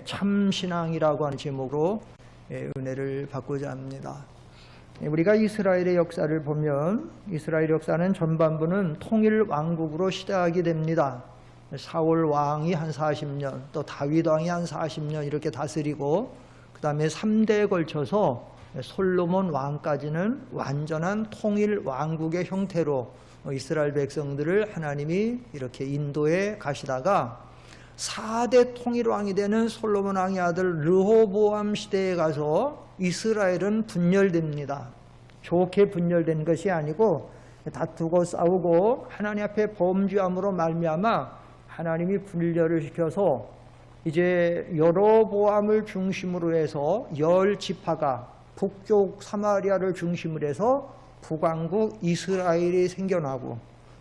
참신앙이라고 하는 제목으로 은혜를 받고자 합니다. 우리가 이스라엘의 역사를 보면 이스라엘 역사는 전반부는 통일 왕국으로 시작하게 됩니다. 사울 왕이 한 40년, 또 다윗 왕이 한 40년 이렇게 다스리고, 그 다음에 3대에 걸쳐서 솔로몬 왕까지는 완전한 통일 왕국의 형태로 이스라엘 백성들을 하나님이 이렇게 인도해 가시다가 4대 통일왕이 되는 솔로몬 왕의 아들 르호보암 시대에 가서 이스라엘은 분열됩니다. 좋게 분열된 것이 아니고 다투고 싸우고 하나님 앞에 범죄함으로 말미암아 하나님이 분열을 시켜서 이제 여로보암을 중심으로 해서 10지파가 북쪽 사마리아를 중심으로 해서 북왕국 이스라엘이 생겨나고,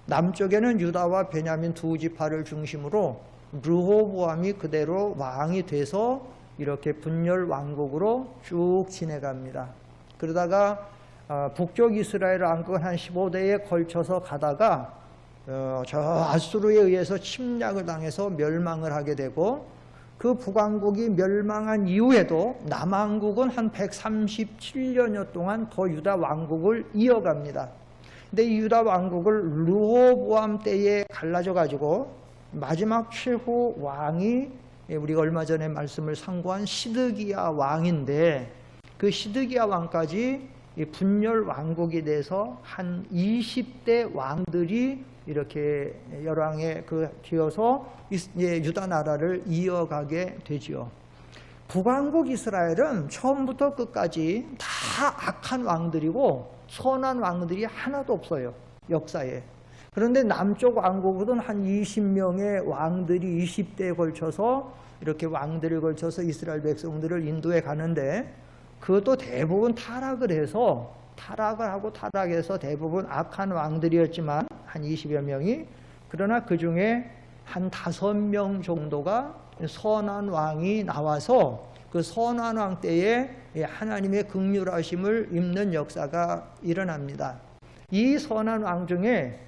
남쪽에는 유다와 베냐민 두 지파를 중심으로 르호보암이 그대로 왕이 돼서 이렇게 분열 왕국으로 쭉 지내갑니다. 그러다가 북쪽 이스라엘 왕국은 한 15대에 걸쳐서 가다가 저 아수르에 의해서 침략을 당해서 멸망을 하게 되고, 그 북왕국이 멸망한 이후에도 남왕국은 한 137년여 동안 더 유다 왕국을 이어갑니다. 근데 이 유다 왕국을 르호보암 때에 갈라져 가지고 마지막 최후 왕이 우리가 얼마 전에 말씀을 상고한 시드기야 왕인데, 그 시드기야 왕까지 분열 왕국이 돼서 한 20대 왕들이 이렇게 열왕에 되어서 유다 나라를 이어가게 되죠. 북왕국 이스라엘은 처음부터 끝까지 다 악한 왕들이고 선한 왕들이 하나도 없어요, 역사에. 그런데 남쪽 왕국은 한 20명의 왕들이 20대에 걸쳐서 이렇게 왕들을 걸쳐서 이스라엘 백성들을 인도해 가는데, 그것도 대부분 타락해서 대부분 악한 왕들이었지만 한 20여 명이, 그러나 그 중에 한 5명 정도가 선한 왕이 나와서 그 선한 왕 때에 하나님의 긍휼하심을 입는 역사가 일어납니다. 이 선한 왕 중에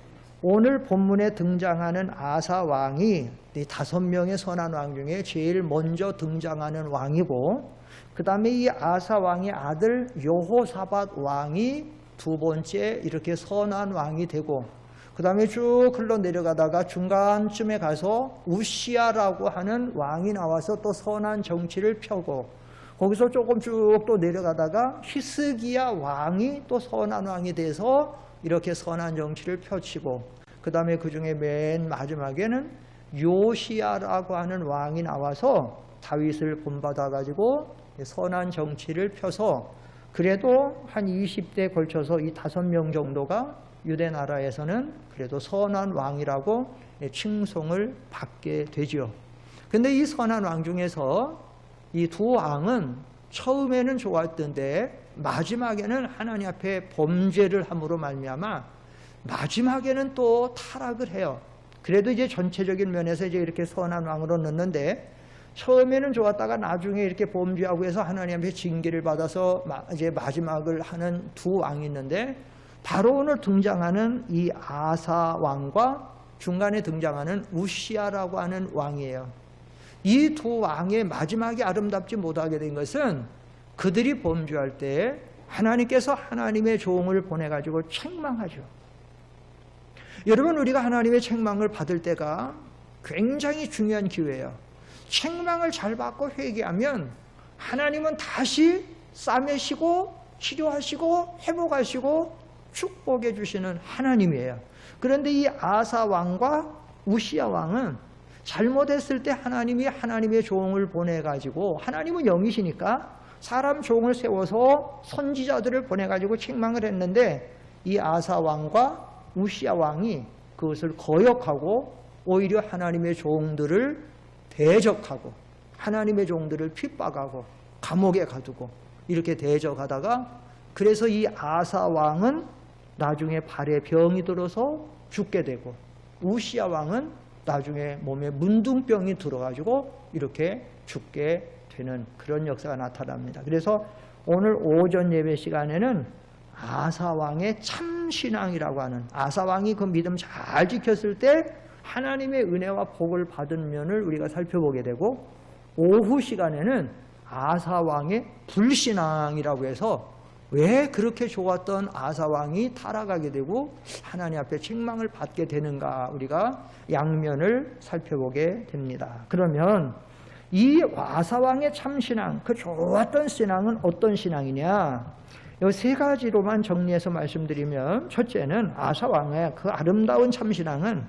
오늘 본문에 등장하는 아사 왕이 이 5명의 선한 왕 중에 제일 먼저 등장하는 왕이고, 그 다음에 이 아사 왕의 아들 여호사밧 왕이 두 번째 이렇게 선한 왕이 되고, 그 다음에 쭉 흘러 내려가다가 중간쯤에 가서 우시야라고 하는 왕이 나와서 또 선한 정치를 펴고, 거기서 조금 쭉 또 내려가다가 히스기야 왕이 또 선한 왕이 돼서 이렇게 선한 정치를 펼치고, 그 다음에 그 중에 맨 마지막에는 요시야라고 하는 왕이 나와서 다윗을 본받아 가지고 선한 정치를 펴서, 그래도 한 20대에 걸쳐서 이 5명 정도가 유대 나라에서는 그래도 선한 왕이라고 칭송을 받게 되죠. 근데 이 선한 왕 중에서 이 두 왕은 처음에는 좋았던데 마지막에는 하나님 앞에 범죄를 함으로 말미암아 마지막에는 또 타락을 해요. 그래도 이제 전체적인 면에서 이제 이렇게 선한 왕으로 넣는데, 처음에는 좋았다가 나중에 이렇게 범죄하고 해서 하나님 앞에 징계를 받아서 이제 마지막을 하는 두 왕이 있는데, 바로 오늘 등장하는 이 아사 왕과 중간에 등장하는 우시야라고 하는 왕이에요. 이 두 왕의 마지막이 아름답지 못하게 된 것은 그들이 범죄할 때 하나님께서 하나님의 종을 보내가지고 책망하죠. 여러분, 우리가 하나님의 책망을 받을 때가 굉장히 중요한 기회예요. 책망을 잘 받고 회개하면 하나님은 다시 싸매시고 치료하시고 회복하시고 축복해 주시는 하나님이에요. 그런데 이 아사 왕과 우시야 왕은 잘못했을 때 하나님이 하나님의 종을 보내가지고, 하나님은 영이시니까 사람 종을 세워서 선지자들을 보내가지고 책망을 했는데, 이 아사 왕과 우시야 왕이 그것을 거역하고 오히려 하나님의 종들을 대적하고 하나님의 종들을 핍박하고 감옥에 가두고 이렇게 대적하다가, 그래서 이 아사 왕은 나중에 발에 병이 들어서 죽게 되고, 우시야 왕은 나중에 몸에 문둥병이 들어가지고 이렇게 죽게 되는 그런 역사가 나타납니다. 그래서 오늘 오전 예배 시간에는 아사 왕의 참신앙이라고 하는, 아사 왕이 그 믿음 잘 지켰을 때 하나님의 은혜와 복을 받은 면을 우리가 살펴보게 되고, 오후 시간에는 아사왕의 불신앙이라고 해서 왜 그렇게 좋았던 아사왕이 타락하게 되고 하나님 앞에 책망을 받게 되는가 우리가 양면을 살펴보게 됩니다. 그러면 이 아사왕의 참신앙, 그 좋았던 신앙은 어떤 신앙이냐? 이 세 가지로만 정리해서 말씀드리면, 첫째는 아사왕의 그 아름다운 참신앙은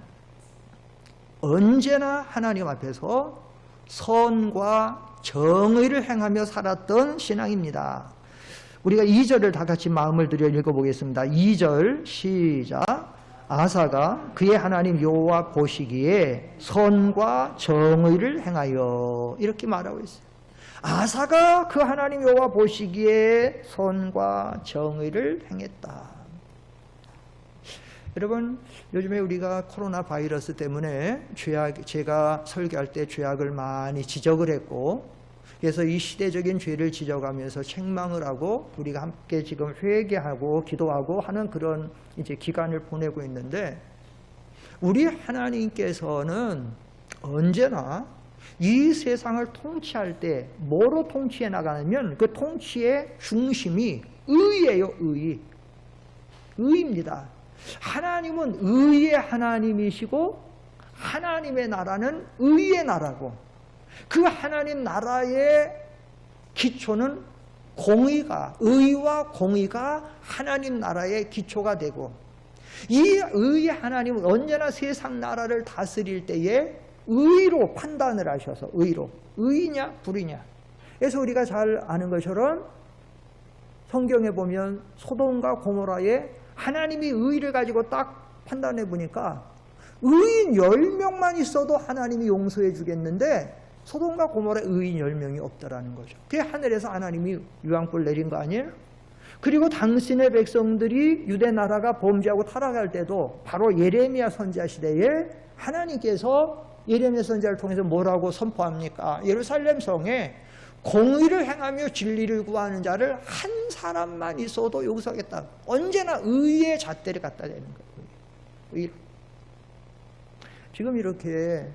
언제나 하나님 앞에서 선과 정의를 행하며 살았던 신앙입니다. 우리가 2절을 다 같이 마음을 들여 읽어보겠습니다. 2절 시작. 아사가 그의 하나님 여호와 보시기에 선과 정의를 행하여, 이렇게 말하고 있어요. 아사가 그 하나님 여호와 보시기에 선과 정의를 행했다. 여러분, 요즘에 우리가 코로나 바이러스 때문에 제가 설교할 때 죄악을 많이 지적을 했고, 그래서 이 시대적인 죄를 지적하면서 책망을 하고 우리가 함께 지금 회개하고 기도하고 하는 그런 이제 기간을 보내고 있는데, 우리 하나님께서는 언제나 이 세상을 통치할 때 뭐로 통치해 나가냐면 그 통치의 중심이 의예요. 의입니다. 하나님은 의의 하나님이시고 하나님의 나라는 의의 나라고, 그 하나님 나라의 기초는 공의가, 의와 공의가 하나님 나라의 기초가 되고, 이 의의 하나님은 언제나 세상 나라를 다스릴 때에 의로 판단을 하셔서, 의냐 불의냐. 그래서 우리가 잘 아는 것처럼 성경에 보면 소돔과 고모라에 하나님이 의를 가지고 딱 판단해 보니까 의인 10명만 있어도 하나님이 용서해 주겠는데 소돔과 고모라에 의인 10명이 없다라는 거죠. 그게 하늘에서 하나님이 유황불 내린 거 아니에요? 그리고 당신의 백성들이 유대 나라가 범죄하고 타락할 때도 바로 예레미야 선지자 시대에 하나님께서 예레미야 선지자를 통해서 뭐라고 선포합니까? 예루살렘 성에 공의를 행하며 진리를 구하는 자를 한 사람만 있어도 용서하겠다. 언제나 의의 잣대를 갖다 대는 거예요. 지금 이렇게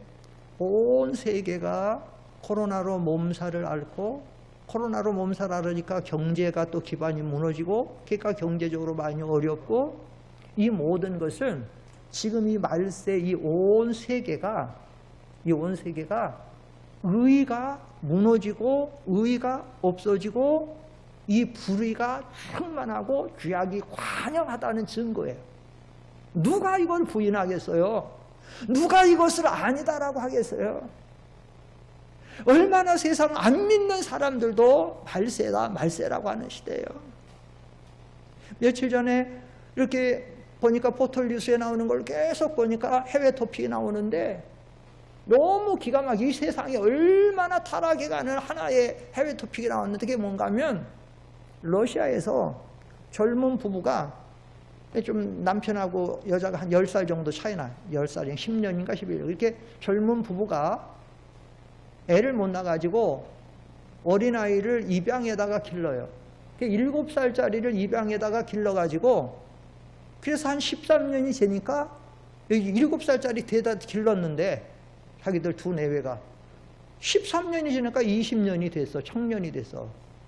온 세계가 코로나로 몸살을 앓고, 코로나로 몸살 앓으니까 경제가 또 기반이 무너지고, 그러니까 경제적으로 많이 어렵고, 이 모든 것은 지금 이 말세 이 온 세계가 의가 무너지고 의가 없어지고 이 불의가 충만하고 죄악이 관영하다는 증거예요. 누가 이걸 부인하겠어요? 누가 이것을 아니다라고 하겠어요? 얼마나 세상 안 믿는 사람들도 말세라고 하는 시대예요. 며칠 전에 이렇게 보니까 포털뉴스에 나오는 걸 계속 보니까 해외 토픽이 나오는데 너무 기가 막히게 이 세상이 얼마나 타락해가는 하나의 해외 토픽이 나왔는데, 그게 뭔가 하면 러시아에서 젊은 부부가, 좀 남편하고 여자가 한 10살 정도 차이 나요. 10살, 10년인가 11년. 이렇게 젊은 부부가 애를 못 낳아가지고 어린아이를 입양에다가 길러요. 7살짜리를 입양에다가 길러가지고, 그래서 한 13년이 지니까 여기 7살짜리 대다 길렀는데 자기들 두 내외가 13년이 지나니까 20년이 됐어. 청년이 됐어.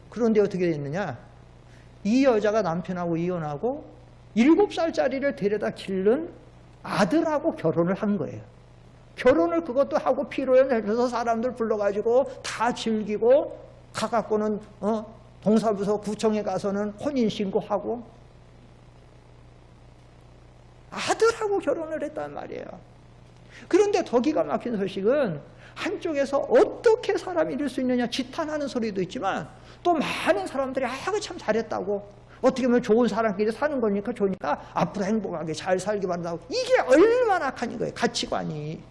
그런데 어떻게 됐느냐? 이 여자가 남편하고 이혼하고 7살짜리를 데려다 기른 아들하고 결혼을 한 거예요. 결혼을 그것도 하고 피로연해서 사람들 불러가지고 다 즐기고, 가갖고는 동사무소 구청에 가서는 혼인신고하고 아들하고 결혼을 했단 말이에요. 그런데 더 기가 막힌 소식은 한쪽에서 어떻게 사람이 이럴 수 있느냐 지탄하는 소리도 있지만, 또 많은 사람들이 그 참 잘했다고, 어떻게 보면 좋은 사람끼리 사는 거니까 좋으니까 앞으로 행복하게 잘 살기 바란다고. 이게 얼마나 악한 거예요, 가치관이.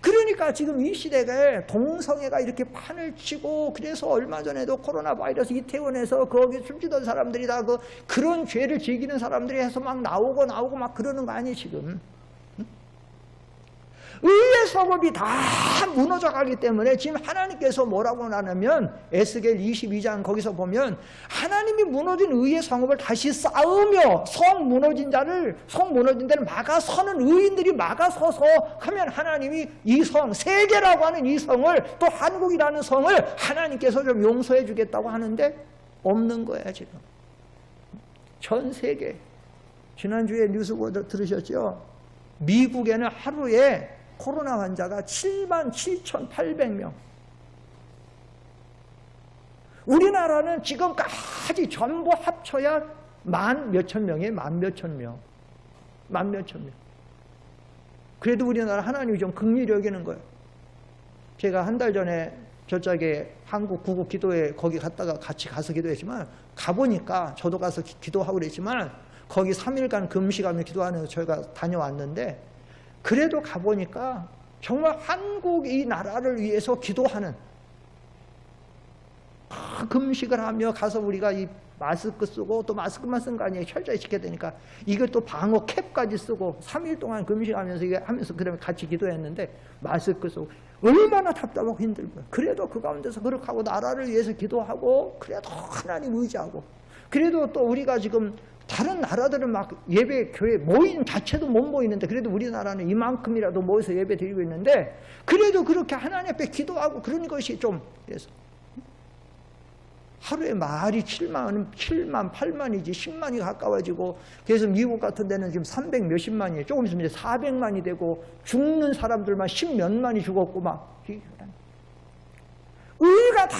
그러니까 지금 이 시대에 동성애가 이렇게 판을 치고, 그래서 얼마 전에도 코로나 바이러스 이태원에서 거기 숨지던 사람들이 다 그런 죄를 즐기는 사람들이 해서 막 나오고 막 그러는 거 아니에요 지금. 의의 성읍이 다 무너져 가기 때문에 지금 하나님께서 뭐라고 하냐면 에스겔 22장 거기서 보면 하나님이 무너진 의의 성읍을 다시 쌓으며 성 무너진 데를 막아서는 의인들이 막아서서 하면 하나님이 이 성, 세계라고 하는 이 성을 또 한국이라는 성을 하나님께서 좀 용서해 주겠다고 하는데 없는 거야 지금. 전 세계. 지난주에 뉴스 들으셨죠? 미국에는 하루에 코로나 환자가 77,800명. 우리나라는 지금까지 전부 합쳐야 만 몇천 명이에요. 만 몇천 명. 그래도 우리나라 하나님이 좀 긍휼히 여기는 거예요. 제가 한 달 전에 저쪽에 한국 구국 기도회 거기 갔다가 같이 가서 기도했지만 가보니까 저도 가서 기도하고 그랬지만 거기 3일간 금식하며 기도하는 저희가 다녀왔는데 그래도 가보니까 정말 한국 이 나라를 위해서 기도하는 금식을 하며 가서 우리가 이 마스크 쓰고 또 마스크만 쓴 거 아니에요. 철저히 지켜야 되니까 이걸 또 방어 캡까지 쓰고 3일 동안 금식하면서 이게 하면서 그러면 같이 기도했는데 마스크 쓰고 얼마나 답답하고 힘들고요. 그래도 그 가운데서 그렇게 하고 나라를 위해서 기도하고 그래도 하나님 의지하고 그래도 또 우리가 지금 다른 나라들은 막 예배 교회 모임 자체도 못 모이는데 그래도 우리나라는 이만큼이라도 모여서 예배 드리고 있는데 그래도 그렇게 하나님 앞에 기도하고 그런 것이 좀 그래서 하루에 말이 7만, 8만이지 10만이 가까워지고 그래서 미국 같은 데는 지금 300 몇십만이에요. 조금 있으면 이제 400만이 되고 죽는 사람들만 10몇만이 죽었고 막 의가 다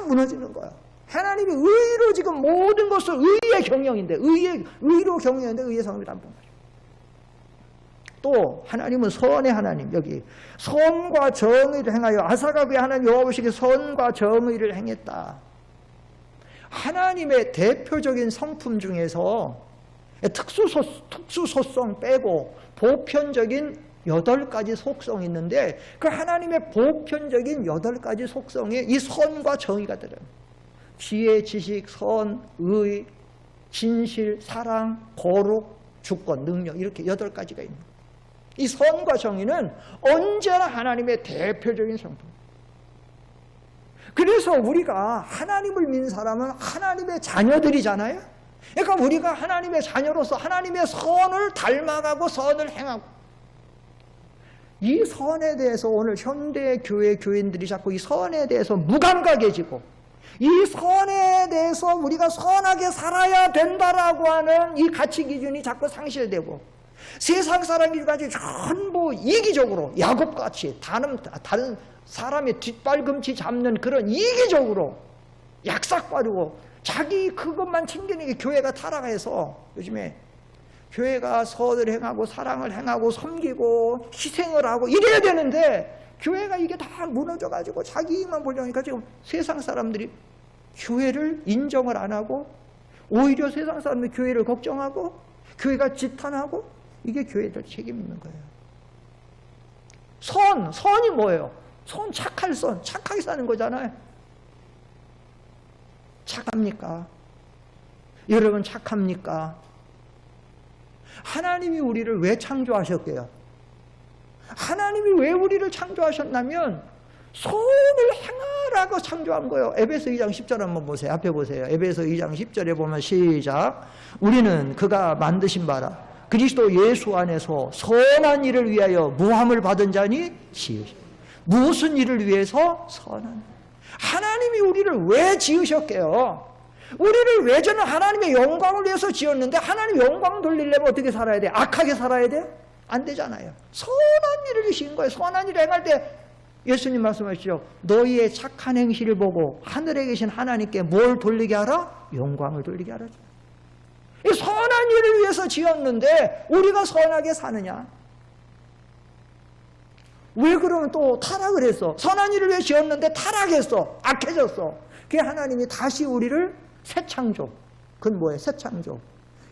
무너지는 거야. 하나님이 의로 지금 모든 것을 의의 경영인데 의로 경영인데 의의 성읍이 안 보는 거죠. 또 하나님은 선의 하나님 여기 선과 정의를 행하여 아사가 그의 하나님 여호와 보시기에 선과 정의를 행했다. 하나님의 대표적인 성품 중에서 특수소성 빼고 보편적인 8가지 속성이 있는데 그 하나님의 보편적인 8가지 속성에 이 선과 정의가 들어요. 지혜, 지식, 선, 의, 진실, 사랑, 거룩, 주권, 능력 이렇게 8가지가 있는 거예요. 이 선과 정의는 언제나 하나님의 대표적인 성품. 그래서 우리가 하나님을 믿는 사람은 하나님의 자녀들이잖아요. 그러니까 우리가 하나님의 자녀로서 하나님의 선을 닮아가고 선을 행하고 이 선에 대해서 오늘 현대 교회 교인들이 자꾸 이 선에 대해서 무감각해지고 이 선에 대해서 우리가 선하게 살아야 된다라고 하는 이 가치 기준이 자꾸 상실되고 세상 사람들까지 전부 이기적으로 야곱같이 다른 사람의 뒷발꿈치 잡는 그런 이기적으로 약삭빠르고 자기 그것만 챙기는 게 교회가 타락해서 요즘에 교회가 선을 행하고 사랑을 행하고 섬기고 희생을 하고 이래야 되는데 교회가 이게 다 무너져가지고 자기만 보려니까 지금 세상 사람들이 교회를 인정을 안 하고 오히려 세상 사람들이 교회를 걱정하고 교회가 지탄하고 이게 교회들 책임 있는 거예요. 선이 뭐예요? 선, 착할 선, 착하게 사는 거잖아요. 착합니까? 여러분 착합니까? 하나님이 우리를 왜 창조하셨게요? 하나님이 왜 우리를 창조하셨냐면 선을 행하라고 창조한 거예요. 에베소 2장 10절 한번 보세요. 앞에 보세요. 에베소 2장 10절에 보면 시작. 우리는 그가 만드신 바라 그리스도 예수 안에서 선한 일을 위하여 무함을 받은 자니 지으시. 무슨 일을 위해서? 선한. 하나님이 우리를 왜 지으셨게요? 우리를 왜 저는 하나님의 영광을 위해서 지었는데 하나님 영광 돌리려면 어떻게 살아야 돼? 악하게 살아야 돼? 안 되잖아요. 선한 일을 주신 거예요. 선한 일을 행할 때 예수님 말씀하시죠. 너희의 착한 행실을 보고 하늘에 계신 하나님께 뭘 돌리게 하라? 영광을 돌리게 하라. 이 선한 일을 위해서 지었는데 우리가 선하게 사느냐? 왜 그러면 또 타락을 했어? 선한 일을 위해 지었는데 타락했어. 악해졌어. 그게 하나님이 다시 우리를 새 창조. 그건 뭐예요? 새 창조.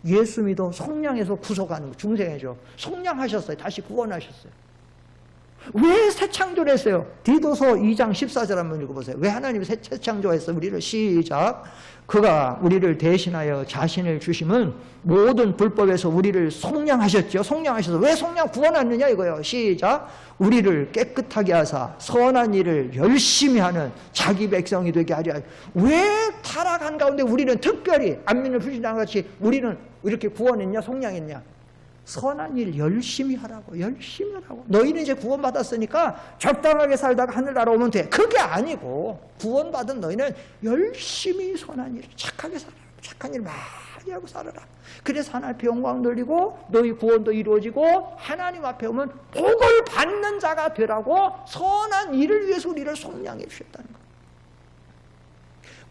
예수 믿어 속량해서 구속하는 거. 중생해줘. 속량하셨어요. 다시 구원하셨어요. 왜 새 창조를 했어요? 디도서 2장 14절 한번 읽어보세요. 왜 하나님이 새 창조했어요? 우리를 시작. 그가 우리를 대신하여 자신을 주심은 모든 불법에서 우리를 속량하셨죠. 속량하셔서 왜 속량 구원하느냐 이거예요. 시작. 우리를 깨끗하게 하사 선한 일을 열심히 하는 자기 백성이 되게 하려. 왜 타락한 가운데 우리는 특별히 안민을 불신한 같이 우리는 이렇게 구원했냐 속량했냐? 선한 일 열심히 하라고. 열심히 하라고. 너희는 이제 구원받았으니까 적당하게 살다가 하늘나라 오면 돼. 그게 아니고 구원받은 너희는 열심히 선한 일 착하게 살아라. 착한 일 많이 하고 살아라. 그래서 하나님 앞에 영광 돌리고 너희 구원도 이루어지고 하나님 앞에 오면 복을 받는 자가 되라고 선한 일을 위해서 우리를 속량해 주셨다는 거예요.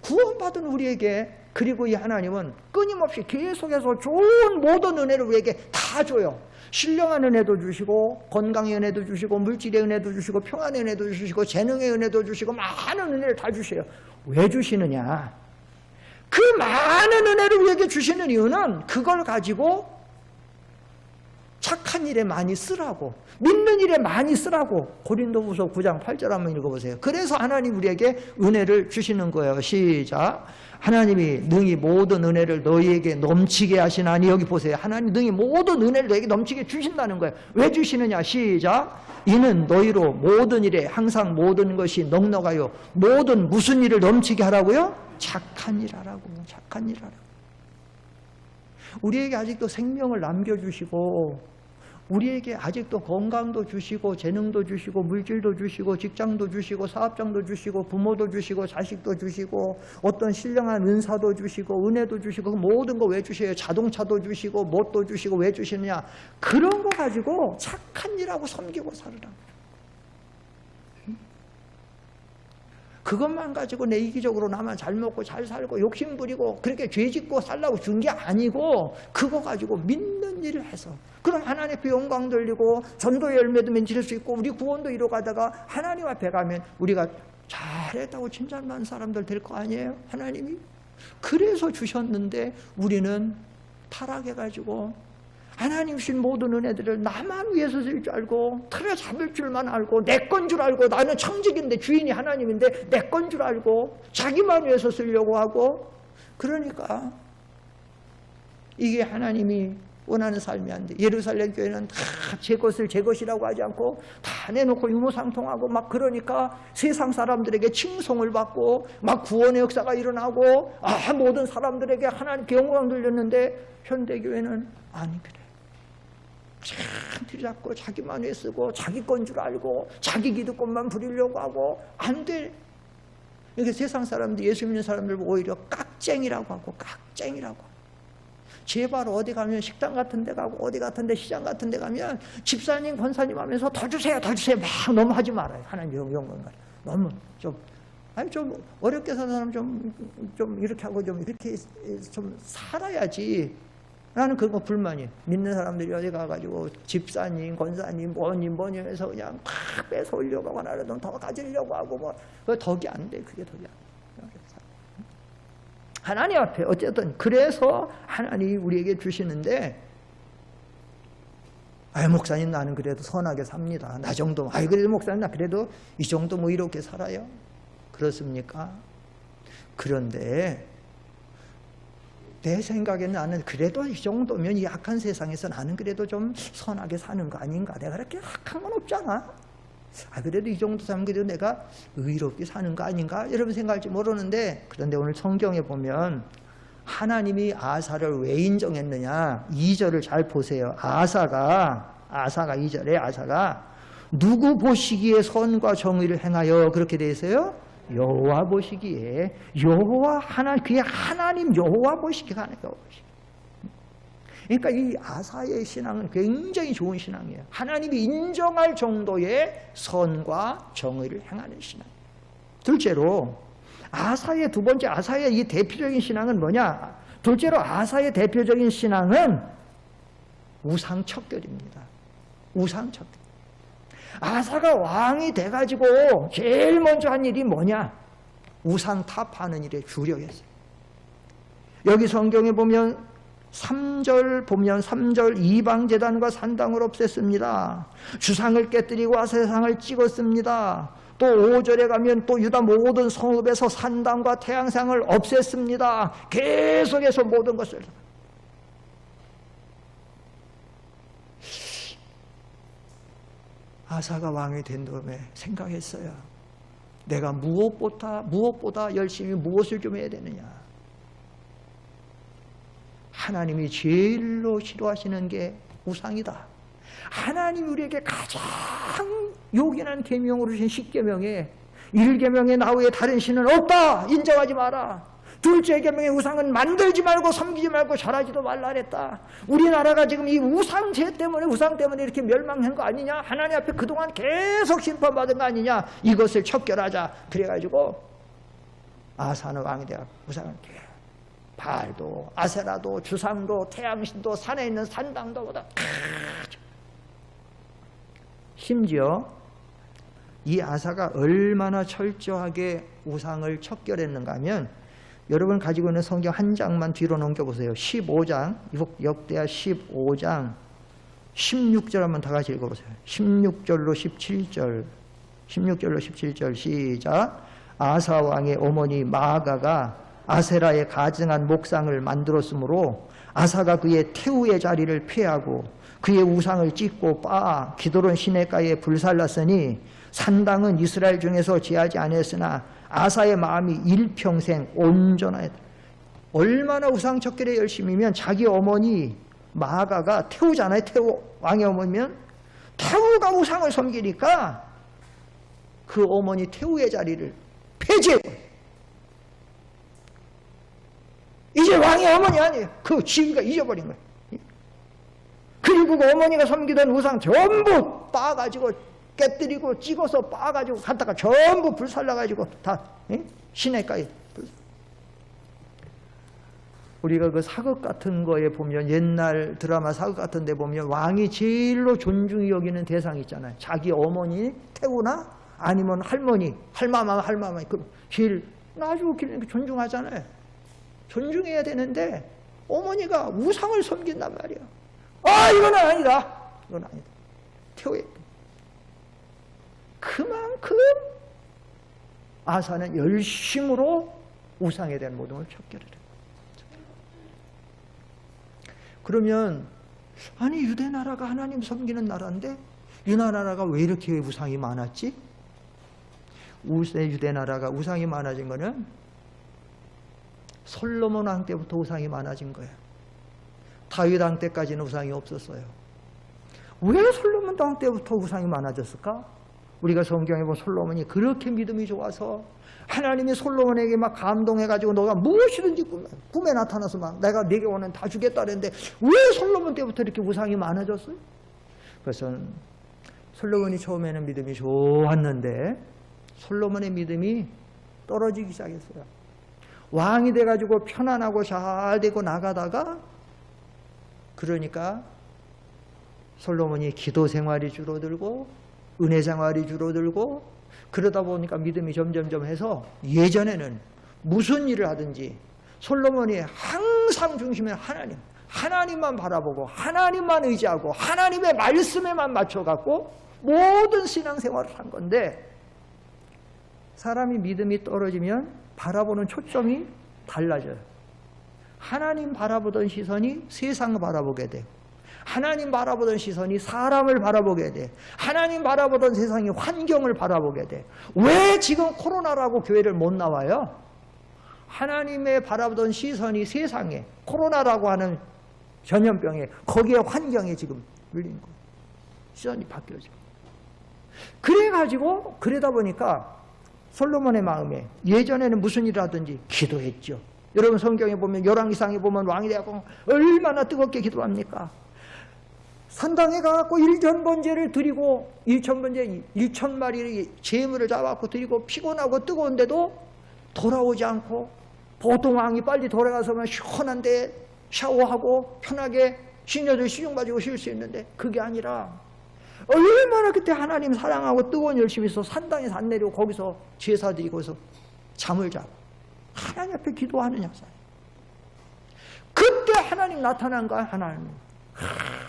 구원받은 우리에게 그리고 이 하나님은 끊임없이 계속해서 좋은 모든 은혜를 우리에게 다 줘요. 신령한 은혜도 주시고 건강의 은혜도 주시고 물질의 은혜도 주시고 평안의 은혜도 주시고 재능의 은혜도 주시고 많은 은혜를 다 주세요. 왜 주시느냐? 그 많은 은혜를 우리에게 주시는 이유는 그걸 가지고 착한 일에 많이 쓰라고, 믿는 일에 많이 쓰라고. 고린도후서 9장 8절 한번 읽어보세요. 그래서 하나님 우리에게 은혜를 주시는 거예요. 시작. 하나님이 능히 모든 은혜를 너희에게 넘치게 하시나니. 여기 보세요. 하나님 능히 모든 은혜를 너희에게 넘치게 주신다는 거예요. 왜 주시느냐? 시작. 이는 너희로 모든 일에 항상 모든 것이 넉넉하여 모든 무슨 일을 넘치게 하라고요? 착한 일 하라고. 착한 일 하라고. 우리에게 아직도 생명을 남겨주시고 우리에게 아직도 건강도 주시고 재능도 주시고 물질도 주시고 직장도 주시고 사업장도 주시고 부모도 주시고 자식도 주시고 어떤 신령한 은사도 주시고 은혜도 주시고 그 모든 거 왜 주셔요? 자동차도 주시고 뭣도 주시고 왜 주시느냐? 그런 거 가지고 착한 일하고 섬기고 살으라. 그것만 가지고 내 이기적으로 나만 잘 먹고 잘 살고 욕심 부리고 그렇게 죄 짓고 살라고 준 게 아니고 그거 가지고 믿는 일을 해서 그럼 하나님 앞에 영광 돌리고 전도의 열매도 맺을 수 있고 우리 구원도 이뤄가다가 하나님 앞에 가면 우리가 잘했다고 칭찬받는 사람들 될 거 아니에요? 하나님이 그래서 주셨는데 우리는 타락해가지고 하나님 주신 모든 은혜들을 나만 위해서 쓸 줄 알고 틀어 잡을 줄만 알고 내 건 줄 알고 나는 청직인데 주인이 하나님인데 내 건 줄 알고 자기만 위해서 쓰려고 하고 그러니까 이게 하나님이 원하는 삶이 안 돼. 예루살렘 교회는 다 제 것을 제 것이라고 하지 않고 다 내놓고 유무상통하고 막 그러니까 세상 사람들에게 칭송을 받고 막 구원의 역사가 일어나고 모든 사람들에게 하나님께 영광 돌렸는데 현대교회는 아니 그래. 참 뒤잡고 자기만 왜 쓰고 자기 건 줄 알고 자기 기득권만 부리려고 하고 안 돼. 이게 세상 사람들 예수 믿는 사람들 오히려 깍쟁이라고 하고 깍쟁이라고. 제발 어디 가면 식당 같은 데 가고 어디 같은 데 시장 같은 데 가면 집사님 권사님 하면서 더 주세요 더 주세요 막 너무 하지 말아요. 하나님 영광 너무 좀 어렵게 사는 사람 좀 이렇게 하고 좀 이렇게 좀 살아야지. 나는 그거 불만이에요. 믿는 사람들이 어디 가가지고 집사님, 권사님, 뭐니 해서 그냥 팍 뺏어오려고 하고 하나를 더 가지려고 하고 뭐 그거 덕이 안 돼. 그게 덕이 안 돼. 하나님 앞에 어쨌든 그래서 하나님이 우리에게 주시는데 목사님 나는 그래도 선하게 삽니다. 나 정도 그래도 목사님 나 그래도 이 정도 뭐 이렇게 살아요. 그렇습니까? 그런데 내 생각에는 나는 그래도 이 정도면 이 악한 세상에서 나는 그래도 좀 선하게 사는 거 아닌가. 내가 그렇게 악한 건 없잖아. 그래도 이 정도 사면 그래도 내가 의롭게 사는 거 아닌가? 여러분 생각할지 모르는데 그런데 오늘 성경에 보면 하나님이 아사를 왜 인정했느냐? 2절을 잘 보세요. 아사가 2절에 아사가 누구 보시기에 선과 정의를 행하여 그렇게 돼 있어요? 여호와 보시기에 여호와 그의 하나님 여호와 보시기가 아니에요. 여호와 보시기. 그러니까 이 아사의 신앙은 굉장히 좋은 신앙이에요. 하나님이 인정할 정도의 선과 정의를 행하는 신앙. 둘째로 아사의 두 번째 아사의 이 대표적인 신앙은 뭐냐? 둘째로 아사의 대표적인 신앙은 우상척결입니다. 우상척결. 아사가 왕이 돼가지고 제일 먼저 한 일이 뭐냐? 우상 타파하는 일에 주력했어요. 여기 성경에 보면 3절 보면 3절 이방제단과 산당을 없앴습니다. 주상을 깨뜨리고 아세상을 찍었습니다. 또 5절에 가면 또 유다 모든 성읍에서 산당과 태양상을 없앴습니다. 계속해서 모든 것을. 아사가 왕이 된 다음에 생각했어요. 내가 무엇보다 열심히 무엇을 좀 해야 되느냐. 하나님이 제일로 싫어하시는 게 우상이다. 하나님이 우리에게 가장 요긴한 계명으로 주신 10계명에 1계명에 나 외에 다른 신은 없다. 인정하지 마라. 둘째 계명의 우상은 만들지 말고 섬기지 말고 절하지도 말라 그랬다. 우리나라가 지금 이 우상죄 때문에 우상 때문에 이렇게 멸망한 거 아니냐. 하나님 앞에 그동안 계속 심판받은 거 아니냐. 이것을 척결하자. 그래가지고 아사는 왕이 되어 우상을 바알도 아세라도 주상도 태양신도 산에 있는 산당도 보다 심지어 이 아사가 얼마나 철저하게 우상을 척결했는가 하면 여러분 가지고 있는 성경 한 장만 뒤로 넘겨보세요. 15장 역대하 15장 16절 한번 다 같이 읽어보세요. 16절로 17절 시작. 아사 왕의 어머니 마아가가 아세라의 가증한 목상을 만들었으므로 아사가 그의 태우의 자리를 피하고 그의 우상을 찢고 빻아 기드론 시내가에 불살랐으니 산당은 이스라엘 중에서 제하지 아니했으나 아사의 마음이 일평생 온전하였다. 얼마나 우상 척결에 열심이면 자기 어머니 마아가가 태우잖아요. 태우 왕의 어머니면 태우가 우상을 섬기니까 그 어머니 태우의 자리를 폐지했고 이제 왕의 어머니 아니에요. 그 지위가 잊어버린 거예요. 그리고 그 어머니가 섬기던 우상 전부 빻아가지고 깨뜨리고 찍어서 빻아가지고 갖다가 전부 불살라가지고 다 시내가에 우리가 그 사극 같은 거에 보면 옛날 드라마 사극 같은 데 보면 왕이 제일로 존중이 여기는 대상이 있잖아요. 자기 어머니 태우나 아니면 할머니 할마마 그 제일 아주 존중하잖아요. 존중해야 되는데 어머니가 우상을 섬긴단 말이야. 아 이건 아니다. 이건 아니다. 태워야 돼. 그만큼 아사는 열심으로 우상에 대한 모든 걸 척결을 해요. 그러면 아니 유대 나라가 하나님 섬기는 나라인데 유다 나라가 왜 이렇게 우상이 많았지? 유대 나라가 우상이 많아진 거는 솔로몬 왕 때부터 우상이 많아진 거예요. 다윗 왕 때까지는 우상이 없었어요. 왜 솔로몬 왕 때부터 우상이 많아졌을까? 우리가 성경에 보면 솔로몬이 그렇게 믿음이 좋아서 하나님이 솔로몬에게 막 감동해가지고 너가 무엇이든지 꿈에 나타나서 막 내가 네게 원하는 다 주겠다는데 왜 솔로몬 때부터 이렇게 우상이 많아졌어요? 그것은 솔로몬이 처음에는 믿음이 좋았는데 솔로몬의 믿음이 떨어지기 시작했어요. 왕이 돼가지고 편안하고 잘 되고 나가다가 그러니까 솔로몬이 기도 생활이 줄어들고 은혜 생활이 줄어들고 그러다 보니까 믿음이 점점점 해서 예전에는 무슨 일을 하든지 솔로몬이 항상 중심에 하나님만 바라보고 하나님만 의지하고 하나님의 말씀에만 맞춰갖고 모든 신앙생활을 한 건데 사람이 믿음이 떨어지면 바라보는 초점이 달라져요. 하나님 바라보던 시선이 세상을 바라보게 돼. 하나님 바라보던 시선이 사람을 바라보게 돼. 하나님 바라보던 세상이 환경을 바라보게 돼. 왜 지금 코로나라고 교회를 못 나와요? 하나님의 바라보던 시선이 세상에 코로나라고 하는 전염병에 거기에 환경에 지금 물린 거예요. 시선이 바뀌어져. 그래가지고 그러다 보니까 솔로몬의 마음에 예전에는 무슨 일을 하든지 기도했죠. 여러분 성경에 보면 열왕기상에 보면 왕이 되고 얼마나 뜨겁게 기도합니까? 산당에 가갖고 1,000번제를 드리고 1,000마리의 제물을 잡아갖고 드리고 피곤하고 뜨거운데도 돌아오지 않고 보통 왕이 빨리 돌아가서면 시원한데 샤워하고 편하게 시녀들 시중 가지고 쉴 수 있는데 그게 아니라 얼마나 그때 하나님 사랑하고 뜨거운 열심히 있어 산당에서 안 내려고 거기서 제사 드리고서 잠을 자고 하나님 앞에 기도하느냐. 그때 그때 하나님 나타난 거야. 하나님,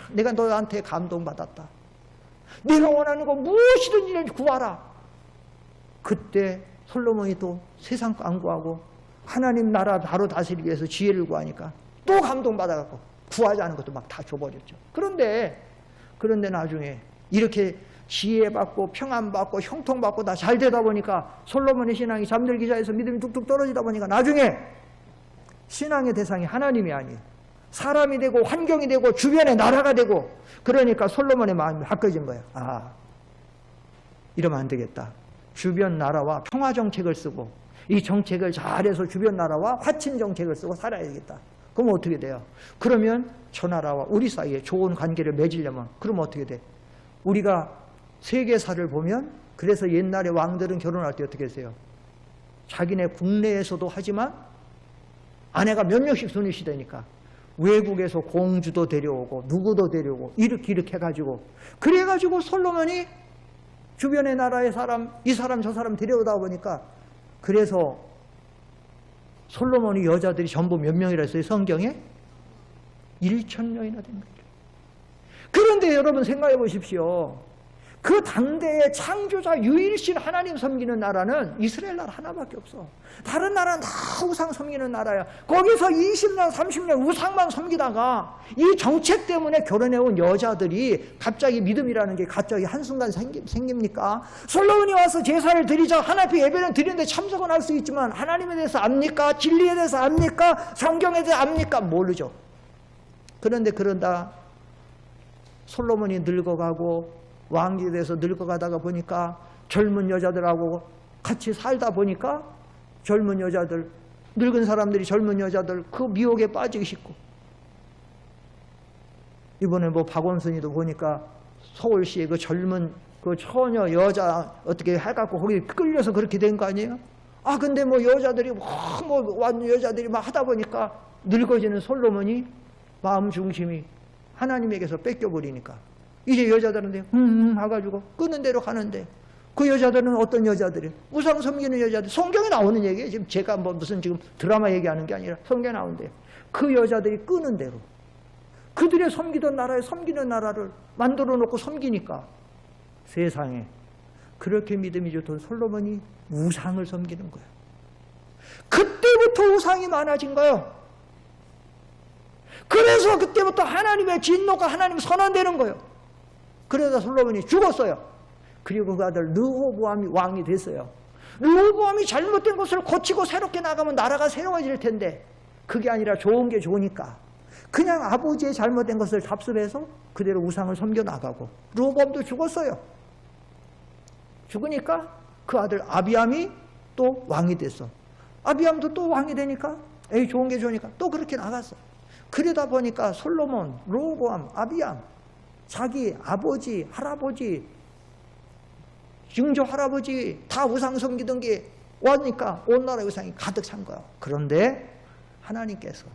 내가 너한테 감동받았다. 내가 원하는 거 무엇이든지 구하라. 그때 솔로몬이 또 세상 안 구하고 하나님 나라 바로 다스리기 위해서 지혜를 구하니까 또 감동받아갖고 구하지 않은 것도 막 다 줘버렸죠. 그런데 나중에 이렇게 지혜받고 평안받고 형통받고 다 잘 되다 보니까 솔로몬의 신앙이 잠들기 전에서 믿음이 뚝뚝 떨어지다 보니까 나중에 신앙의 대상이 하나님이 아니에요. 사람이 되고 환경이 되고 주변의 나라가 되고, 그러니까 솔로몬의 마음이 바꿔진 거예요. 아, 이러면 안 되겠다. 주변 나라와 평화 정책을 쓰고 이 정책을 잘해서 주변 나라와 화친 정책을 쓰고 살아야 되겠다. 그럼 어떻게 돼요? 그러면 저 나라와 우리 사이에 좋은 관계를 맺으려면 그러면 어떻게 돼? 우리가 세계사를 보면, 그래서 옛날에 왕들은 결혼할 때 어떻게 했어요? 자기네 국내에서도 하지만 아내가 몇 명씩 소유시되니까 외국에서 공주도 데려오고 누구도 데려오고 이렇게 해가지고, 그래가지고 솔로몬이 주변의 나라의 사람, 이 사람 저 사람 데려오다 보니까, 그래서 솔로몬이 여자들이 전부 몇 명이라 했어요? 성경에 1,000명이나 된 거예요. 그런데 여러분 생각해 보십시오. 그 당대의 창조자 유일신 하나님 섬기는 나라는 이스라엘 나라 하나밖에 없어. 다른 나라는 다 우상 섬기는 나라야. 거기서 20년 30년 우상만 섬기다가 이 정책 때문에 결혼해온 여자들이 갑자기 믿음이라는 게 갑자기 한순간 생깁니까? 솔로몬이 와서 제사를 드리자, 하나님 예배는 드리는데 참석은 할 수 있지만 하나님에 대해서 압니까? 진리에 대해서 압니까? 성경에 대해서 압니까? 모르죠. 그런데 그런다 솔로몬이 늙어가고 왕이 돼서 늙어가다가 보니까 젊은 여자들하고 같이 살다 보니까 젊은 여자들, 늙은 사람들이 젊은 여자들 그 미혹에 빠지기 쉽고, 이번에 뭐 박원순이도 보니까 서울시에 그 젊은 그 처녀 여자 어떻게 해갖고 거기 끌려서 그렇게 된 거 아니에요? 아 근데 뭐 여자들이 여자들이 막 하다 보니까 늙어지는 솔로몬이 마음 중심이 하나님에게서 뺏겨버리니까 이제 여자들한테 해가지고 끄는 대로 가는데, 그 여자들은 어떤 여자들이? 우상 섬기는 여자들. 성경에 나오는 얘기예요. 지금 제가 뭐 무슨 지금 드라마 얘기하는 게 아니라 성경에 나오는데, 그 여자들이 끄는 대로 그들의 섬기던 나라에 섬기는 나라를 만들어 놓고 섬기니까 세상에 그렇게 믿음이 좋던 솔로몬이 우상을 섬기는 거예요. 그때부터 우상이 많아진 거예요. 그래서 그때부터 하나님의 진노가 하나님 선언되는 거예요. 그러다 솔로몬이 죽었어요. 그리고 그 아들 르호보암이 왕이 됐어요. 르호보암이 잘못된 것을 고치고 새롭게 나가면 나라가 새로워질 텐데, 그게 아니라 좋은 게 좋으니까 그냥 아버지의 잘못된 것을 답습해서 그대로 우상을 섬겨 나가고, 르호보암도 죽었어요. 죽으니까 그 아들 아비암이 또 왕이 됐어. 아비암도 또 왕이 되니까 에이 좋은 게 좋으니까 또 그렇게 나갔어. 그러다 보니까 솔로몬, 르호보암, 아비암, 자기 아버지, 할아버지, 증조 할아버지 다 우상 섬기던 게 와니까 온 나라의 우상이 가득 찬 거야. 그런데 하나님께서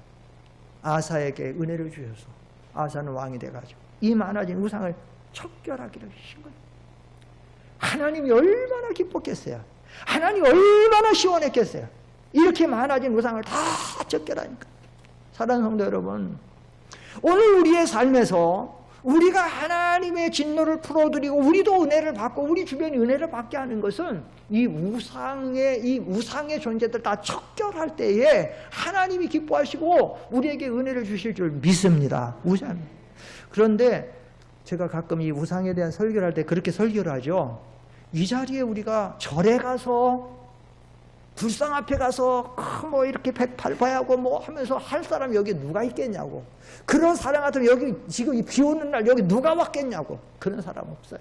아사에게 은혜를 주셔서 아사는 왕이 돼가지고 이 많아진 우상을 척결하기를 하신 거예요. 하나님이 얼마나 기뻤겠어요. 하나님이 얼마나 시원했겠어요. 이렇게 많아진 우상을 다 척결하니까. 사랑하는 성도 여러분, 오늘 우리의 삶에서 우리가 하나님의 진노를 풀어드리고 우리도 은혜를 받고 우리 주변이 은혜를 받게 하는 것은 이 우상의 존재들 다 척결할 때에 하나님이 기뻐하시고 우리에게 은혜를 주실 줄 믿습니다. 그런데 제가 가끔 이 우상에 대한 설교를 할 때 그렇게 설교를 하죠. 이 자리에 우리가 절에 가서 불상 앞에 가서 뭐 이렇게 백팔바하고 뭐 하면서 할 사람 여기 누가 있겠냐고. 그런 사람 같으면 여기 지금 이 비 오는 날 여기 누가 왔겠냐고. 그런 사람 없어요.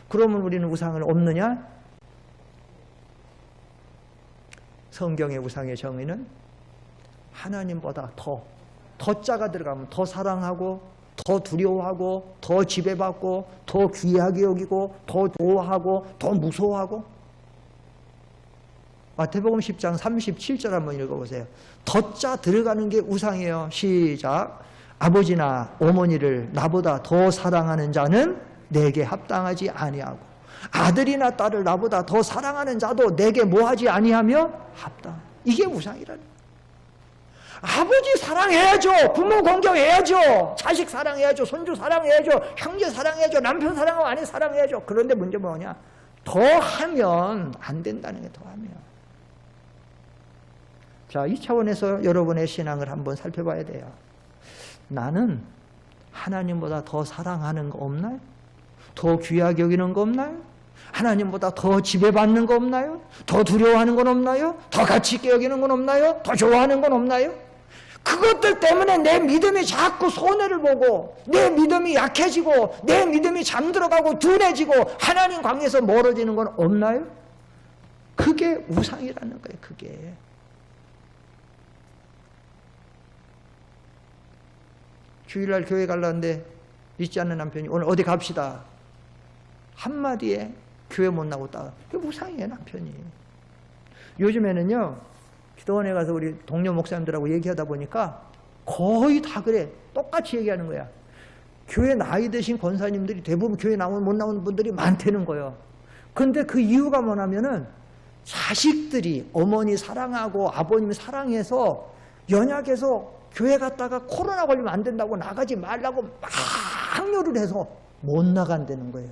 그러면 우리는 우상을 없느냐? 성경의 우상의 정의는 하나님보다 더 자가 들어가면 더 사랑하고 더 두려워하고 더 지배받고 더 귀하게 여기고 더 좋아하고 더 무서워하고. 마태복음 10장 37절 한번 읽어보세요. 더 들어가는 게 우상이에요. 시작. 아버지나 어머니를 나보다 더 사랑하는 자는 내게 합당하지 아니하고 아들이나 딸을 나보다 더 사랑하는 자도 내게 뭐하지 아니하며 합당. 이게 우상이라는 거예요. 아버지 사랑해야죠. 부모 공경해야죠. 자식 사랑해야죠. 손주 사랑해야죠. 형제 사랑해야죠. 남편 사랑하고 아내 사랑해야죠. 그런데 문제 뭐냐? 더 하면 안 된다는 게 더 하면. 자, 이 차원에서 여러분의 신앙을 한번 살펴봐야 돼요. 나는 하나님보다 더 사랑하는 거 없나요? 더 귀하게 여기는 거 없나요? 하나님보다 더 지배받는 거 없나요? 더 두려워하는 건 없나요? 더 가치 있게 여기는 건 없나요? 더 좋아하는 건 없나요? 그것들 때문에 내 믿음이 자꾸 손해를 보고 내 믿음이 약해지고 내 믿음이 잠들어가고 둔해지고 하나님 관계에서 멀어지는 건 없나요? 그게 우상이라는 거예요. 그게. 주일날 교회 가려는데 잊지 않는 남편이 오늘 어디 갑시다. 한마디에 교회 못 나오다가 그게 우상이에요. 남편이. 요즘에는요. 기도원에 가서 우리 동료 목사님들하고 얘기하다 보니까 거의 다 그래. 똑같이 얘기하는 거야. 교회 나이 드신 권사님들이 대부분 교회 나오면 못 나오는 분들이 많다는 거예요. 그런데 그 이유가 뭐냐면은 자식들이 어머니 사랑하고 아버님 사랑해서 연약해서 교회 갔다가 코로나 걸리면 안 된다고 나가지 말라고 막 항요를 해서 못 나간다는 거예요.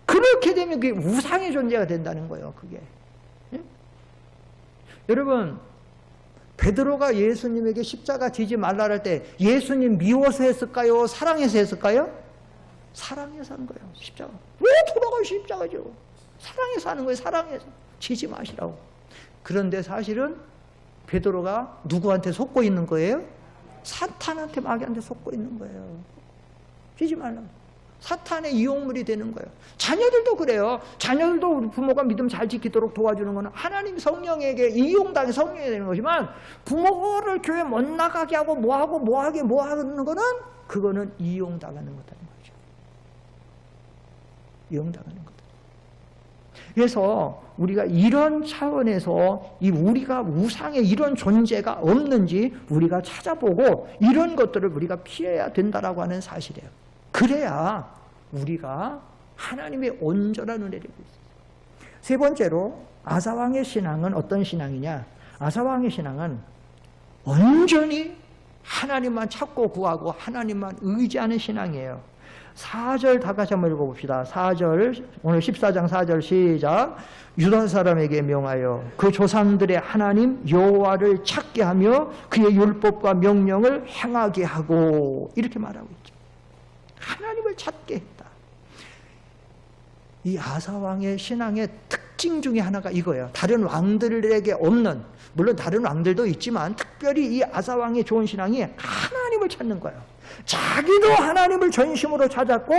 그렇게 되면 그게 우상의 존재가 된다는 거예요. 그게. 예? 여러분, 베드로가 예수님에게 십자가 지지 말라 할 때 예수님 미워서 했을까요? 사랑해서 했을까요? 사랑해서 한 거예요. 십자가. 왜 돌아가요? 십자가죠. 사랑해서 하는 거예요. 사랑해서. 지지 마시라고. 그런데 사실은 베드로가 누구한테 속고 있는 거예요? 사탄한테, 마귀한테 속고 있는 거예요. 지지 말라고. 사탄의 이용물이 되는 거예요. 자녀들도 그래요. 자녀들도 우리 부모가 믿음 잘 지키도록 도와주는 것은 하나님 성령에게 이용당해 성령이 되는 거지만 부모를 교회 못 나가게 하고 뭐 하는 거는 그거는 이용당하는 거다는 거죠. 이용당하는 거다. 그래서 우리가 이런 차원에서 우리가 우상의 이런 존재가 없는지 우리가 찾아보고 이런 것들을 우리가 피해야 된다라고 하는 사실이에요. 그래야 우리가 하나님의 온전한 은혜를 입을 수 있어요. 세 번째로 아사왕의 신앙은 어떤 신앙이냐? 아사왕의 신앙은 온전히 하나님만 찾고 구하고 하나님만 의지하는 신앙이에요. 4절 다 같이 한번 읽어봅시다. 4절, 오늘 14장 4절 시작. 유다 사람에게 명하여 그 조상들의 하나님 여호와를 찾게 하며 그의 율법과 명령을 행하게 하고 이렇게 말하고 있죠. 하나님을 찾게 했다. 이 아사왕의 신앙의 특징 중에 하나가 이거예요. 다른 왕들에게 없는, 물론 다른 왕들도 있지만 특별히 이 아사왕의 좋은 신앙이 하나님을 찾는 거예요. 자기도 하나님을 전심으로 찾았고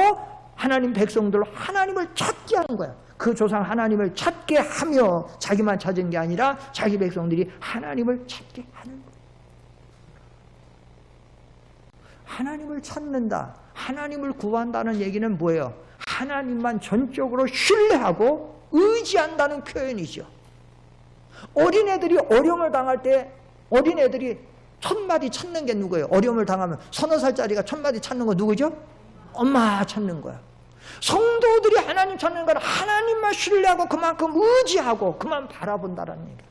하나님 백성들로 하나님을 찾게 하는 거예요. 그 조상 하나님을 찾게 하며 자기만 찾은 게 아니라 자기 백성들이 하나님을 찾게 하는 거예요. 하나님을 찾는다, 하나님을 구한다는 얘기는 뭐예요? 하나님만 전적으로 신뢰하고 의지한다는 표현이죠. 어린애들이 어려움을 당할 때 어린애들이 첫마디 찾는 게 누구예요? 어려움을 당하면 서너 살짜리가 첫마디 찾는 거 누구죠? 엄마 찾는 거야. 성도들이 하나님 찾는 건 하나님만 신뢰하고 그만큼 의지하고 그만 바라본다라는 얘기예요.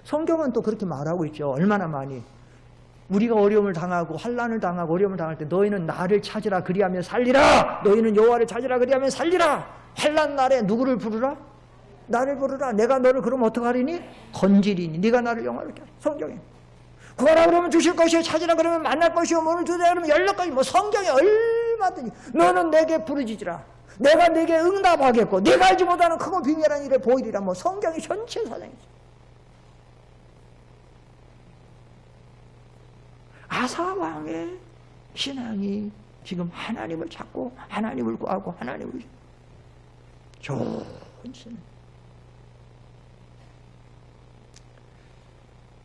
성경은 또 그렇게 말하고 있죠. 얼마나 많이. 우리가 어려움을 당하고 환난을 당하고 어려움을 당할 때 너희는 나를 찾으라 그리하면 살리라. 너희는 여호와를 찾으라 그리하면 살리라. 환난 날에 누구를 부르라? 나를 부르라. 내가 너를 그러면 어떡하리니? 건지리니. 네가 나를 영화롭게 하라. 성경에. 구하라 그러면 주실 것이요, 찾으라 그러면 만날 것이요, 문을 두드리라 그러면 열릴 것이요. 뭐 성경에 얼마든지 너는 내게 부르짖으라. 내가 내게 응답하겠고 네가 알지 못하는 크고 비밀한 일에 보이리라. 뭐 성경이 전체 사장이죠. 아사왕의 신앙이 지금 하나님을 찾고 하나님을 구하고 하나님을 좋은 신앙.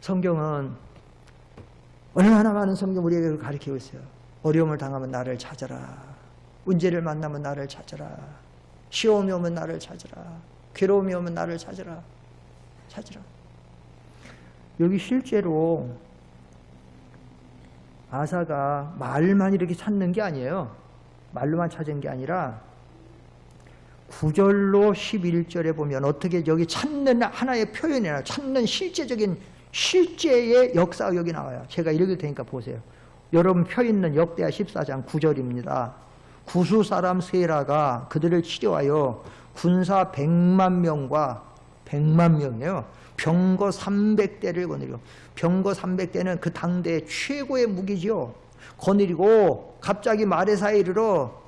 성경은 얼마나 많은 성경 우리에게 가르치고 있어요. 어려움을 당하면 나를 찾아라. 문제를 만나면 나를 찾아라. 시험이 오면 나를 찾아라. 괴로움이 오면 나를 찾아라. 찾아라. 여기 실제로 아사가 말만 이렇게 찾는 게 아니에요. 말로만 찾은 게 아니라 9절로 11절에 보면 어떻게 여기 찾는 하나의 표현이나 찾는 실제적인 실제의 역사가 여기 나와요. 제가 읽을 테니까 보세요. 여러분 펴 있는 역대하 14장 9절입니다. 구수 사람 세라가 그들을 치료하여 군사 100만 명과 100만 명이에요. 병거 300대를 거느리고, 병거 300대는 그 당대 최고의 무기지요. 거느리고 갑자기 마레사에 이르러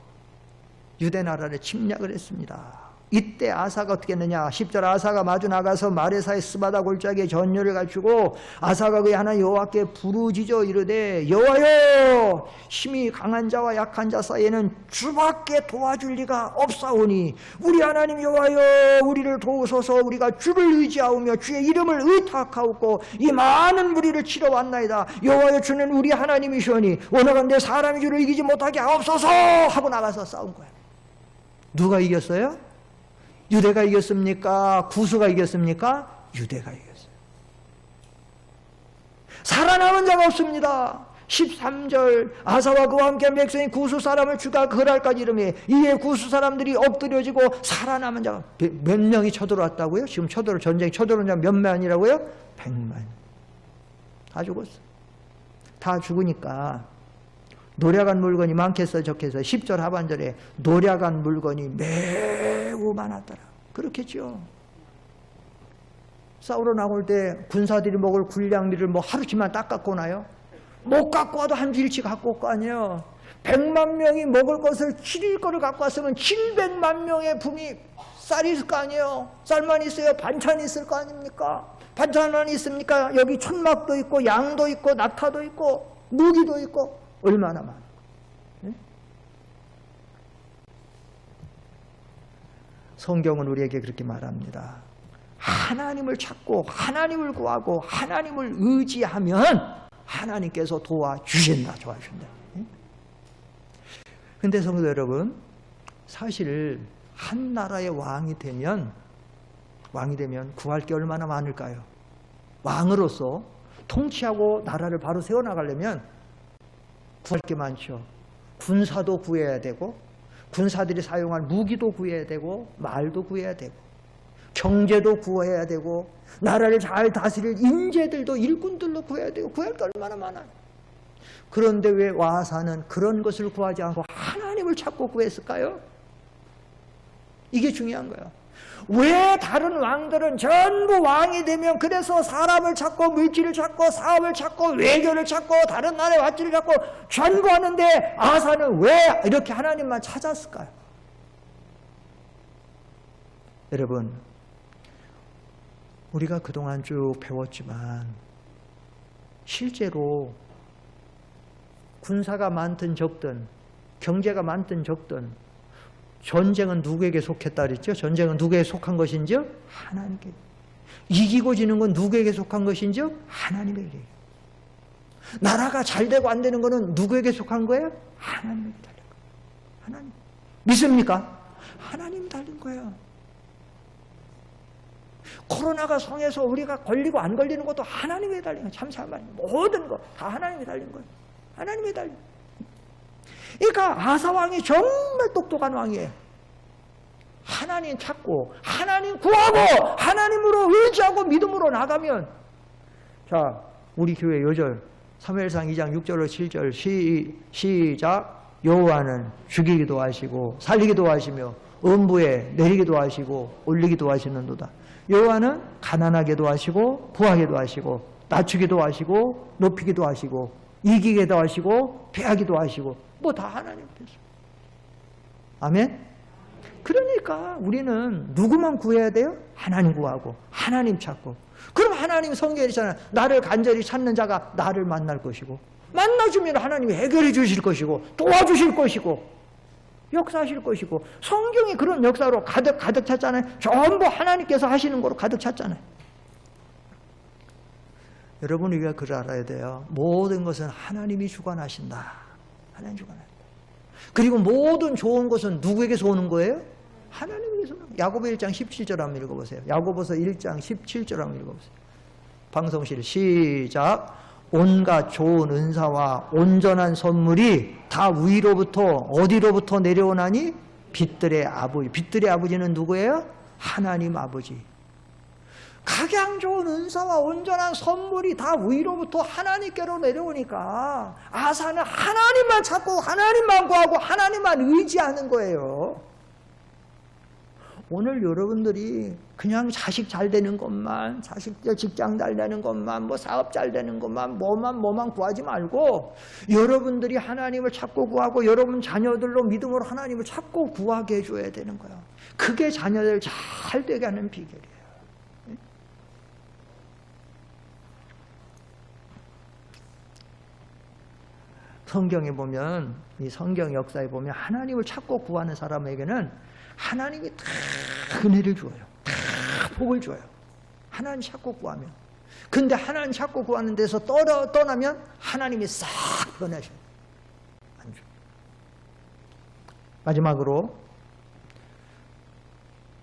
유대 나라를 침략을 했습니다. 이때 아사가 어떻게 했느냐. 10절 아사가 마주 나가서 마레사의 스바다 골짜기에 전열을 갖추고 아사가 그의 하나님 여호와께 부르짖어 이르되 여호와여 힘이 강한 자와 약한 자 사이에는 주밖에 도와줄 리가 없사오니 우리 하나님 여호와여 우리를 도우소서. 우리가 주를 의지하오며 주의 이름을 의탁하옵고 이 많은 무리를 치러 왔나이다. 여호와여 주는 우리 하나님이시오니 오늘간데 사람이 주를 이기지 못하게 하옵소서 하고 나가서 싸운 거야. 누가 이겼어요? 유대가 이겼습니까? 구수가 이겼습니까? 유대가 이겼어요. 살아남은 자가 없습니다. 13절 아사와 그와 함께한 백성이 구수 사람을 주가 그랄까지 이르매 이에 구수 사람들이 엎드려지고 살아남은 자가 몇 명이 쳐들어왔다고요? 지금 전쟁 쳐들어온 자 몇 만이라고요? 100만. 다 죽었어. 다 죽으니까 노략한 물건이 많겠어 적겠어. 10절 하반절에 노략한 물건이 매우 많았더라. 그렇겠죠. 싸우러 나올 때 군사들이 먹을 군량미를 뭐 하루치만 딱 갖고 오나요? 못 갖고 와도 한 주일치 갖고 올 거 아니에요. 100만 명이 먹을 것을 7일 거를 갖고 왔으면 700만 명의 품이 쌀이 있을 거 아니에요. 쌀만 있어요? 반찬이 있을 거 아닙니까? 반찬만 있습니까? 여기 촌막도 있고 양도 있고 낙타도 있고 무기도 있고 얼마나 많아. 네? 성경은 우리에게 그렇게 말합니다. 하나님을 찾고 하나님을 구하고 하나님을 의지하면 하나님께서 도와주신다. 도와준다. 근데 성도 여러분, 사실 한 나라의 왕이 되면 구할 게 얼마나 많을까요? 왕으로서 통치하고 나라를 바로 세워나가려면 구할 게 많죠. 군사도 구해야 되고 군사들이 사용할 무기도 구해야 되고 말도 구해야 되고 경제도 구해야 되고 나라를 잘 다스릴 인재들도 일꾼들도 구해야 되고 구할 게 얼마나 많아요. 그런데 왜 아사는 그런 것을 구하지 않고 하나님을 찾고 구했을까요? 이게 중요한 거예요. 왜 다른 왕들은 전부 왕이 되면 그래서 사람을 찾고 물질을 찾고 사업을 찾고 외교를 찾고 다른 나라의 왓지를 찾고 전부 하는데 아사는 왜 이렇게 하나님만 찾았을까요? 여러분, 우리가 그동안 쭉 배웠지만 실제로 군사가 많든 적든 경제가 많든 적든 전쟁은 누구에게 속했다 그랬죠? 전쟁은 누구에게 속한 것인지요? 하나님께. 이기고 지는 건 누구에게 속한 것인지요? 하나님에게. 나라가 잘 되고 안 되는 것은 누구에게 속한 거예요? 하나님에게 달린 거예요. 하나님. 믿습니까? 하나님 달린 거예요. 코로나가 성해서 우리가 걸리고 안 걸리는 것도 하나님에 달린 거예요. 참사한 말이에요. 모든 거 다 하나님에 달린 거예요. 하나님에 달린 거예요. 그러니까 아사왕이 정말 똑똑한 왕이에요. 하나님 찾고 하나님 구하고 하나님으로 의지하고 믿음으로 나가면, 자, 우리 교회 요절 사무엘상 2장 6절로 7절 시작. 여호와는 죽이기도 하시고 살리기도 하시며 음부에 내리기도 하시고 올리기도 하시는도다. 여호와는 가난하게도 하시고 부하게도 하시고 낮추기도 하시고 높이기도 하시고 이기게도 하시고 패하기도 하시고 뭐 다 하나님께서. 아멘? 그러니까 우리는 누구만 구해야 돼요? 하나님 구하고 하나님 찾고. 그럼 하나님 성경에 있잖아요. 나를 간절히 찾는 자가 나를 만날 것이고 만나주면 하나님이 해결해 주실 것이고 도와주실 것이고 역사하실 것이고 성경이 그런 역사로 가득 찼잖아요. 전부 하나님께서 하시는 거로 가득 찼잖아요. 여러분, 우리가 그걸 알아야 돼요. 모든 것은 하나님이 주관하신다. 하나님 주관한다. 그리고 모든 좋은 것은 누구에게서 오는 거예요? 하나님에게서. 야고보 1장 17절 한번 읽어보세요. 야고보서 1장 17절 한번 읽어보세요. 방송실 시작. 온갖 좋은 은사와 온전한 선물이 다 위로부터 어디로부터 내려오나니? 빛들의 아버지. 빛들의 아버지는 누구예요? 하나님 아버지. 각양 좋은 은사와 온전한 선물이 다 위로부터 하나님께로 내려오니까 아사는 하나님만 찾고 하나님만 구하고 하나님만 의지하는 거예요. 오늘 여러분들이 그냥 자식 잘 되는 것만, 자식들 직장 잘 되는 것만, 뭐 사업 잘 되는 것만, 뭐만 구하지 말고 여러분들이 하나님을 찾고 구하고 여러분 자녀들로 믿음으로 하나님을 찾고 구하게 해줘야 되는 거야. 그게 자녀들 잘 되게 하는 비결이에요. 성경에 보면, 이 성경 역사에 보면 하나님을 찾고 구하는 사람에게는 하나님이 다 은혜를 줘요. 다 복을 줘요. 하나님 찾고 구하면. 근데 하나님 찾고 구하는 데서 떠나면 하나님이 싹 보내셔요. 안 줘요. 마지막으로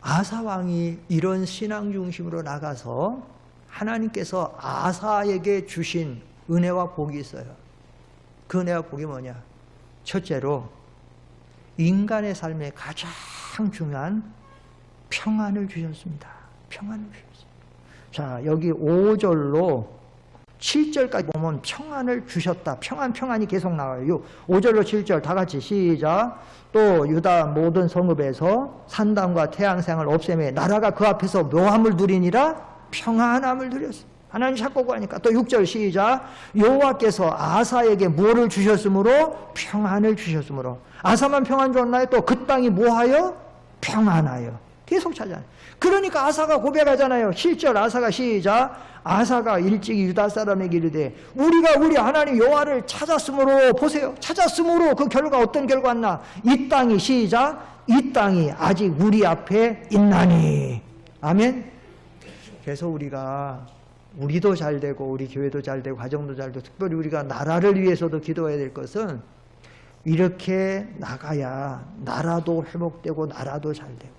아사 왕이 이런 신앙 중심으로 나가서 하나님께서 아사에게 주신 은혜와 복이 있어요. 그 은혜와 복이 뭐냐? 첫째로 인간의 삶에 가장 중요한 평안을 주셨습니다. 평안을 주셨습니다. 자, 여기 5절로 7절까지 보면 평안을 주셨다. 평안이 계속 나와요. 5절로 7절 다 같이 시작. 또 유다 모든 성읍에서 산당과 태양생을 없애매 나라가 그 앞에서 묘함을 누리니라 평안함을 누렸습니다. 하나님 찾고 구하니까. 또 6절 시작. 여호와께서 아사에게 뭐를 주셨으므로? 평안을 주셨으므로. 아사만 평안 줬나요? 또 그 땅이 뭐하여? 평안하여. 계속 찾아요. 그러니까 아사가 고백하잖아요. 7절 아사가 시작. 아사가 일찍이 유다 사람에게 이르되 우리가 우리 하나님 여호와를 찾았으므로, 보세요, 찾았으므로 그 결과 어떤 결과 왔나? 이 땅이 시작. 이 땅이 아직 우리 앞에 있나니. 아멘. 그래서 우리도 잘 되고 우리 교회도 잘 되고 가정도 잘 되고 특별히 우리가 나라를 위해서도 기도해야 될 것은 이렇게 나가야 나라도 회복되고 나라도 잘 되고.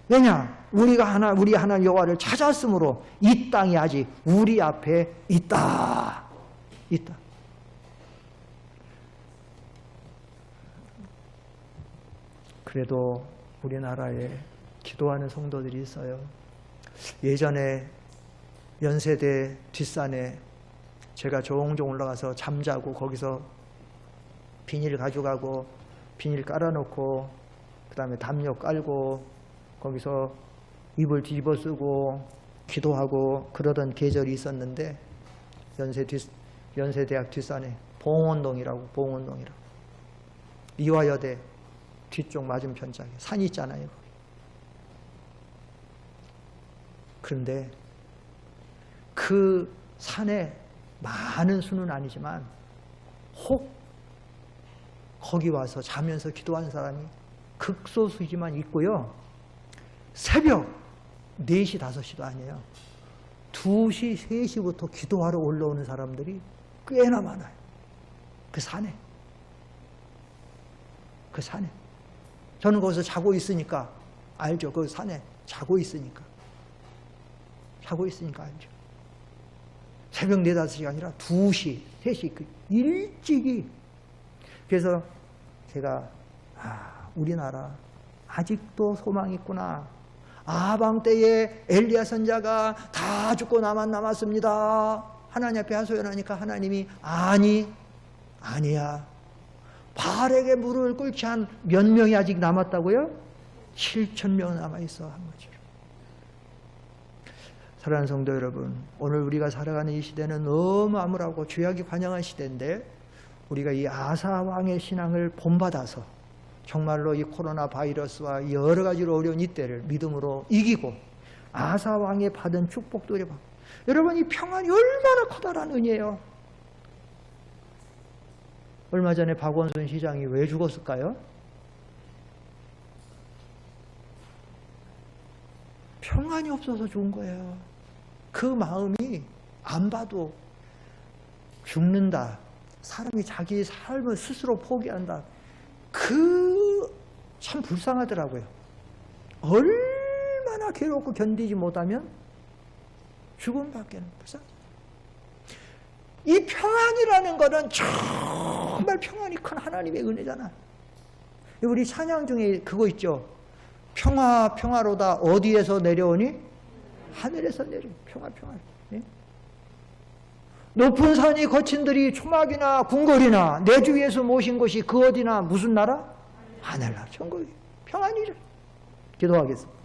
왜냐? 우리 하나님 여호와를 찾았으므로 이 땅이 아직 우리 앞에 있다. 그래도 우리나라에 기도하는 성도들이 있어요. 예전에 연세대 뒷산에 제가 종종 올라가서 잠자고 거기서 비닐 가져가고 비닐 깔아놓고 그 다음에 담요 깔고 거기서 이불 뒤집어 쓰고 기도하고 그러던 계절이 있었는데 연세대학 뒷산에 봉원동이라고 이화여대 뒤쪽 맞은편 쪽에 산이 있잖아요. 그런데 그 산에 많은 수는 아니지만 혹 거기 와서 자면서 기도하는 사람이 극소수지만 있고요. 새벽 4시, 5시도 아니에요. 2시, 3시부터 기도하러 올라오는 사람들이 꽤나 많아요. 그 산에. 저는 거기서 자고 있으니까 알죠. 그 산에 자고 있으니까 알죠. 새벽 4, 5시가 아니라 2시, 3시 일찍이. 그래서 제가 우리나라 아직도 소망이 있구나. 아방 때에 엘리야 선자가 다 죽고 나만 남았습니다. 하나님 앞에 하소연하니까 하나님이 아니야. 바알에게 무릎을 꿇지 한 몇 명이 아직 남았다고요? 7,000명 남아있어 한 거죠. 사랑하는 성도 여러분, 오늘 우리가 살아가는 이 시대는 너무 암울하고 죄악이 관영한 시대인데 우리가 이 아사 왕의 신앙을 본받아서 정말로 이 코로나 바이러스와 여러 가지로 어려운 이때를 믿음으로 이기고 아사 왕의 받은 축복들을 받고. 여러분, 이 평안이 얼마나 커다란 은혜예요. 얼마 전에 박원순 시장이 왜 죽었을까요? 평안이 없어서 죽은 거예요. 그 마음이 안 봐도 죽는다. 사람이 자기 삶을 스스로 포기한다. 참 불쌍하더라고요. 얼마나 괴롭고 견디지 못하면 죽음밖에는 불쌍하죠. 이 평안이라는 것은 정말 평안이 큰 하나님의 은혜잖아. 우리 찬양 중에 그거 있죠. 평화로다 어디에서 내려오니? 하늘에서 내려 평화. 예? 높은 산이 거친들이 초막이나 궁궐이나 내 주위에서 모신 것이 그 어디나 무슨 나라? 하늘나라 천국이 평안이죠. 기도하겠습니다.